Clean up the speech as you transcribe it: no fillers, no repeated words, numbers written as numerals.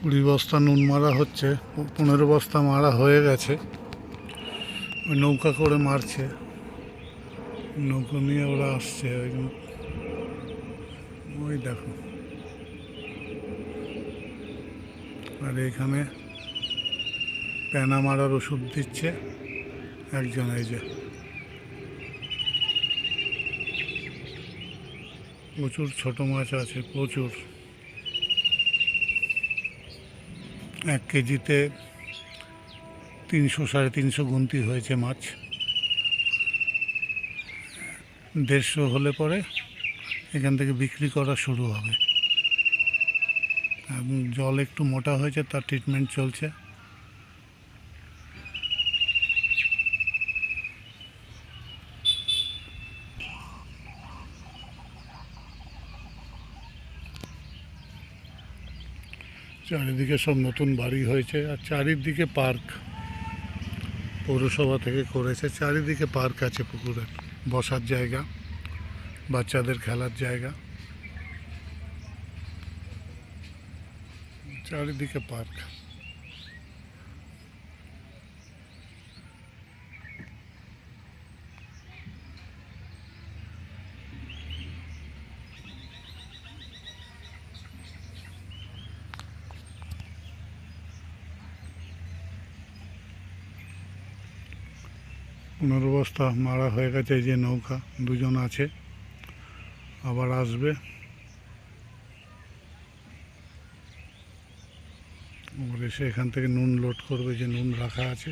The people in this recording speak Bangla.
20 বস্তা নুন মারা হচ্ছে, 15 বস্তা মারা হয়ে গেছে। ওই নৌকা করে মারছে, নৌকা নিয়ে ওরা আসছে। ওই দেখো, আর এখানে প্যানা মারার ওষুধ দিচ্ছে একজন। এই যে প্রচুর ছোট মাছ আছে, প্রচুর। 1 কেজিতে 300 350 গুনতি হয়েছে মাছ। 150 হলে পরে এখান থেকে বিক্রি করা শুরু হবে। জল একটু মোটা হয়েছে, তার ট্রিটমেন্ট চলছে। চারিদিকে সব নতুন বাড়ি হয়েছে, আর চারিদিকে পার্ক পৌরসভা থেকে করেছে। চারিদিকে পার্ক আছে, পুকুরের বসার জায়গা, বাচ্চাদের খেলার জায়গা, চারিদিকে পার্ক। পনেরো বস্তা মারা হয়ে গেছে। এই যে নৌকা, দুজন আছে, আবার আসবে। আবার এসে এখান থেকে নুন লোড করবে, যে নুন রাখা আছে।